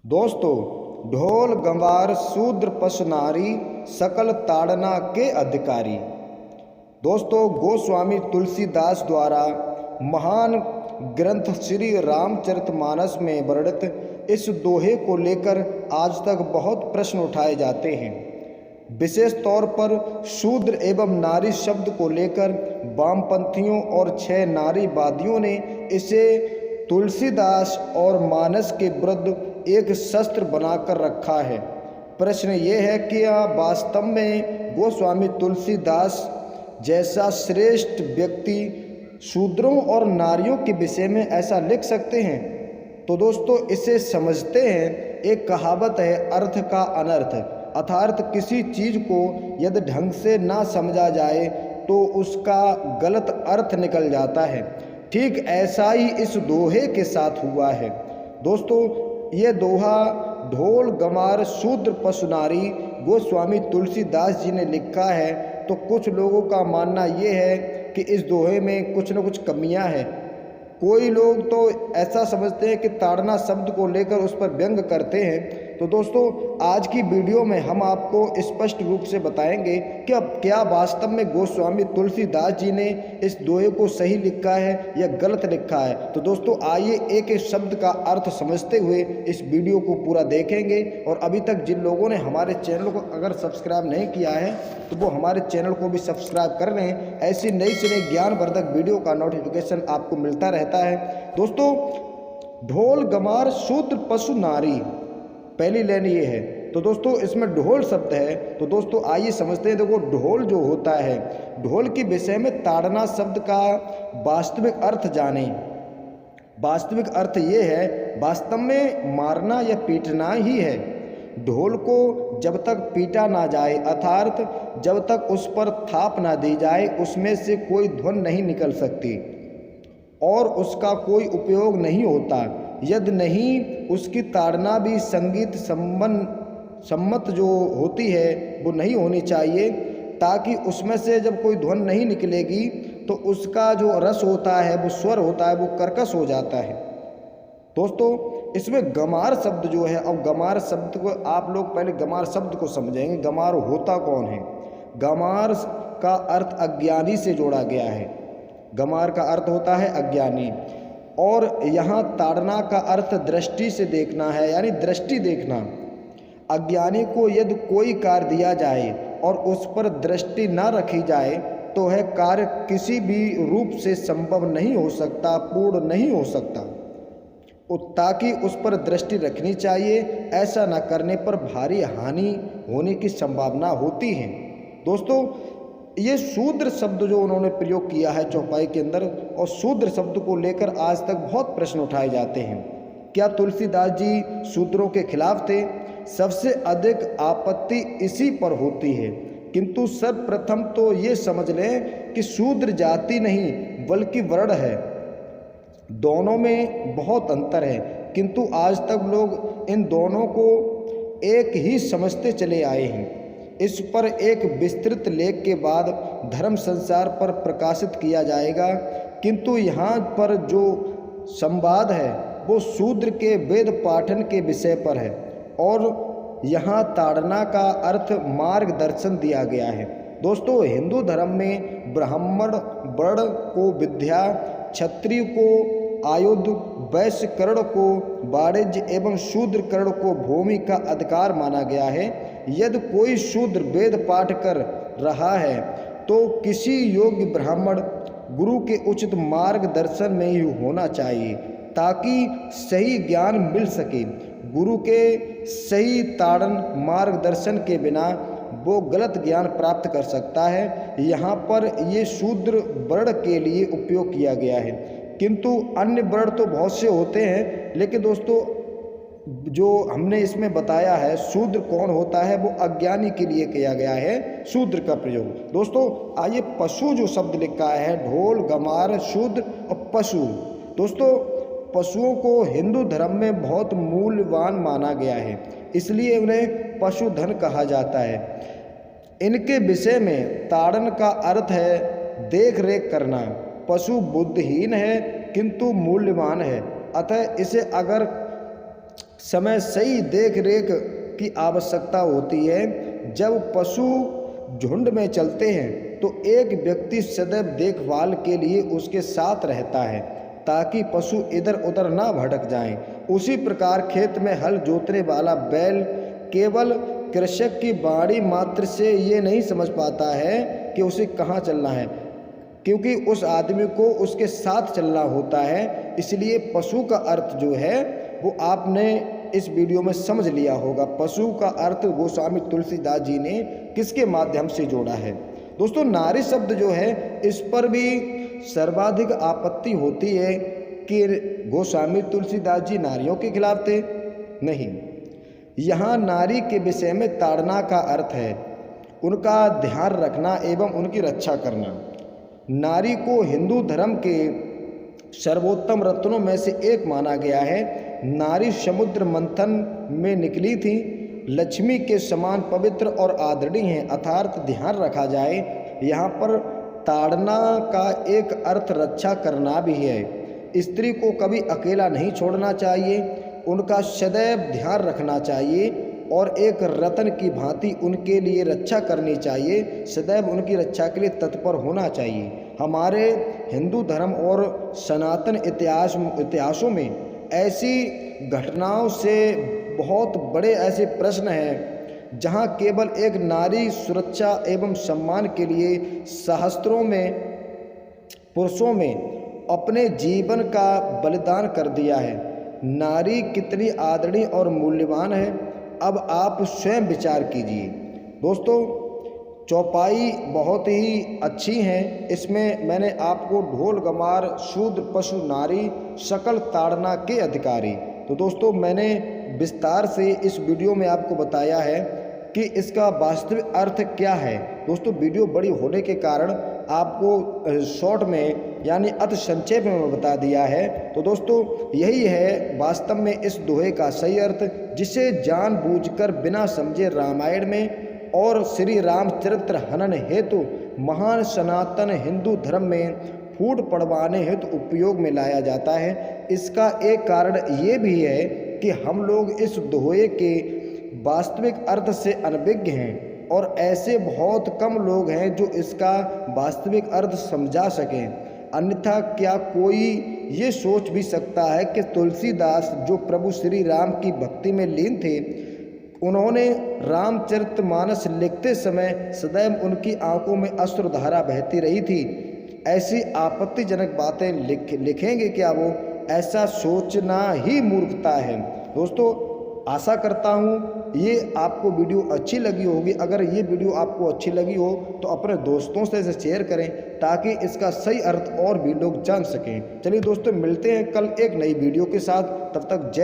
दोस्तों, ढोल गंवार शूद्र पशु नारी सकल ताड़ना के अधिकारी। दोस्तों, गोस्वामी तुलसीदास द्वारा महान ग्रंथ श्री रामचरितमानस में वर्णित इस दोहे को लेकर आज तक बहुत प्रश्न उठाए जाते हैं। विशेष तौर पर शूद्र एवं नारी शब्द को लेकर वामपंथियों और 6 नारीवादियों ने इसे तुलसीदास और मानस के विरुद्ध एक शस्त्र बनाकर रखा है। प्रश्न ये है कि क्या वास्तव में गोस्वामी तुलसीदास जैसा श्रेष्ठ व्यक्ति शूद्रों और नारियों के विषय में ऐसा लिख सकते हैं? तो दोस्तों, इसे समझते हैं। एक कहावत है, अर्थ का अनर्थ, अर्थात किसी चीज़ को यदि ढंग से ना समझा जाए तो उसका गलत अर्थ निकल जाता है। ठीक ऐसा ही इस दोहे के साथ हुआ है। दोस्तों, ये दोहा ढोल गंवार शूद्र पशु नारी गोस्वामी तुलसीदास जी ने लिखा है। तो कुछ लोगों का मानना ये है कि इस दोहे में कुछ न कुछ कमियां हैं। कोई लोग तो ऐसा समझते हैं कि ताड़ना शब्द को लेकर उस पर व्यंग करते हैं। तो दोस्तों, आज की वीडियो में हम आपको स्पष्ट रूप से बताएंगे कि अब क्या वास्तव में गोस्वामी तुलसीदास जी ने इस दोहे को सही लिखा है या गलत लिखा है। तो दोस्तों, आइए एक एक शब्द का अर्थ समझते हुए इस वीडियो को पूरा देखेंगे। और अभी तक जिन लोगों ने हमारे चैनल को अगर सब्सक्राइब नहीं किया है तो वो हमारे चैनल को भी सब्सक्राइब कर रहे हैं। ऐसी नई से नई ज्ञानवर्धक वीडियो का नोटिफिकेशन आपको मिलता रहता है। दोस्तों, ढोल गंवार शूद्र पशु नारी, पहली लाइन ये है। तो दोस्तों, इसमें ढोल शब्द है। तो दोस्तों, आइए समझते हैं। देखो, ढोल जो होता है, ढोल के विषय में ताड़ना शब्द का वास्तविक अर्थ जाने। वास्तविक अर्थ ये है, वास्तव में मारना या पीटना ही है। ढोल को जब तक पीटा ना जाए, अर्थात जब तक उस पर थाप ना दी जाए, उसमें से कोई ध्वनि नहीं निकल सकती और उसका कोई उपयोग नहीं होता। यदि नहीं, उसकी ताड़ना भी संगीत सम्मत जो होती है वो नहीं होनी चाहिए, ताकि उसमें से जब कोई ध्वनि नहीं निकलेगी तो उसका जो रस होता है, वो स्वर होता है, वो कर्कश हो जाता है। दोस्तों, इसमें गंवार शब्द जो है, अब गंवार शब्द को आप लोग पहले गंवार शब्द को समझेंगे। गंवार होता कौन है? गंवार का अर्थ अज्ञानी से जोड़ा गया है। गंवार का अर्थ होता है अज्ञानी। और यहाँ ताड़ना का अर्थ दृष्टि से देखना है, यानी दृष्टि देखना। अज्ञानी को यदि कोई कार्य दिया जाए और उस पर दृष्टि न रखी जाए तो वह कार्य किसी भी रूप से संभव नहीं हो सकता, पूर्ण नहीं हो सकता। ताकि उस पर दृष्टि रखनी चाहिए। ऐसा न करने पर भारी हानि होने की संभावना होती है। दोस्तों, ये शूद्र शब्द जो उन्होंने प्रयोग किया है चौपाई के अंदर, और शूद्र शब्द को लेकर आज तक बहुत प्रश्न उठाए जाते हैं। क्या तुलसीदास जी शूद्रों के खिलाफ थे? सबसे अधिक आपत्ति इसी पर होती है। किंतु सर्वप्रथम तो ये समझ लें कि शूद्र जाति नहीं बल्कि वर्ण है। दोनों में बहुत अंतर है, किंतु आज तक लोग इन दोनों को एक ही समझते चले आए हैं। इस पर एक विस्तृत लेख के बाद धर्म संसार पर प्रकाशित किया जाएगा। किंतु यहाँ पर जो संवाद है वो शूद्र के वेद पाठन के विषय पर है, और यहाँ ताड़ना का अर्थ मार्गदर्शन दिया गया है। दोस्तों, हिंदू धर्म में ब्राह्मण वर्ण को विद्या, क्षत्रिय को आयुध, वैश्य कर्ण को वाणिज्य एवं शूद्र कर्ण को भूमि का अधिकार माना गया है। यदि कोई शूद्र वेद पाठ कर रहा है तो किसी योग्य ब्राह्मण गुरु के उचित मार्गदर्शन में ही होना चाहिए, ताकि सही ज्ञान मिल सके। गुरु के सही ताड़न मार्गदर्शन के बिना वो गलत ज्ञान प्राप्त कर सकता है। यहाँ पर ये शूद्र वर्ण के लिए उपयोग किया गया है। किंतु अन्य वर्ण तो बहुत से होते हैं, लेकिन दोस्तों जो हमने इसमें बताया है शूद्र कौन होता है, वो अज्ञानी के लिए किया गया है शूद्र का प्रयोग। दोस्तों, आइए पशु जो शब्द लिखा है, ढोल गंवार शूद्र और पशु। दोस्तों, पशुओं को हिंदू धर्म में बहुत मूल्यवान माना गया है, इसलिए उन्हें पशुधन कहा जाता है। इनके विषय में ताड़न का अर्थ है देख रेख करना। पशु बुद्धिहीन है किंतु मूल्यवान है, अतः इसे अगर समय सही देख रेख की आवश्यकता होती है। जब पशु झुंड में चलते हैं तो एक व्यक्ति सदैव देखभाल के लिए उसके साथ रहता है ताकि पशु इधर उधर ना भटक जाएं। उसी प्रकार खेत में हल जोतने वाला बैल केवल कृषक की बाड़ी मात्र से ये नहीं समझ पाता है कि उसे कहाँ चलना है, क्योंकि उस आदमी को उसके साथ चलना होता है। इसलिए पशु का अर्थ जो है वो आपने इस वीडियो में समझ लिया होगा। पशु का अर्थ गोस्वामी तुलसीदास जी ने किसके माध्यम से जोड़ा है। दोस्तों, नारी शब्द जो है इस पर भी सर्वाधिक आपत्ति होती है कि गोस्वामी तुलसीदास जी नारियों के खिलाफ थे। नहीं, यहाँ नारी के विषय में ताड़ना का अर्थ है उनका ध्यान रखना एवं उनकी रक्षा करना। नारी को हिंदू धर्म के सर्वोत्तम रत्नों में से एक माना गया है। नारी समुद्र मंथन में निकली थी, लक्ष्मी के समान पवित्र और आदरणीय है। अर्थात ध्यान रखा जाए, यहाँ पर ताड़ना का एक अर्थ रक्षा करना भी है। स्त्री को कभी अकेला नहीं छोड़ना चाहिए, उनका सदैव ध्यान रखना चाहिए और एक रत्न की भांति उनके लिए रक्षा करनी चाहिए। सदैव उनकी रक्षा के लिए तत्पर होना चाहिए। हमारे हिंदू धर्म और सनातन इतिहासों में ऐसी घटनाओं से बहुत बड़े ऐसे प्रश्न हैं जहां केवल एक नारी सुरक्षा एवं सम्मान के लिए सहस्त्रों में पुरुषों में अपने जीवन का बलिदान कर दिया है। नारी कितनी आदरणीय और मूल्यवान है, अब आप स्वयं विचार कीजिए। दोस्तों, चौपाई बहुत ही अच्छी हैं। इसमें मैंने आपको ढोल गमार शूद्र पशु नारी सकल ताड़ना के अधिकारी, तो दोस्तों मैंने विस्तार से इस वीडियो में आपको बताया है कि इसका वास्तविक अर्थ क्या है। दोस्तों, वीडियो बड़ी होने के कारण आपको शॉर्ट में यानी अति संक्षेप में बता दिया है। तो दोस्तों, यही है वास्तव में इस दोहे का सही अर्थ, जिसे जानबूझकर बिना समझे रामायण में और श्री रामचरित्र हनन हेतु महान सनातन हिंदू धर्म में फूट पड़वाने हेतु उपयोग में लाया जाता है। इसका एक कारण ये भी है कि हम लोग इस दोहे के वास्तविक अर्थ से अनभिज्ञ हैं और ऐसे बहुत कम लोग हैं जो इसका वास्तविक अर्थ समझा सकें। अन्यथा क्या कोई ये सोच भी सकता है कि तुलसीदास जो प्रभु श्री राम की भक्ति में लीन थे, उन्होंने रामचरितमानस लिखते समय सदैव उनकी आंखों में अश्रुधारा बहती रही थी? ऐसी आपत्तिजनक बातें लिखेंगे क्या वो? ऐसा सोचना ही मूर्खता है। दोस्तों, आशा करता हूँ ये आपको वीडियो अच्छी लगी होगी। अगर ये वीडियो आपको अच्छी लगी हो तो अपने दोस्तों से इसे शेयर करें ताकि इसका सही अर्थ और भी लोग जान सकें। चलिए दोस्तों, मिलते हैं कल एक नई वीडियो के साथ। तब तक जय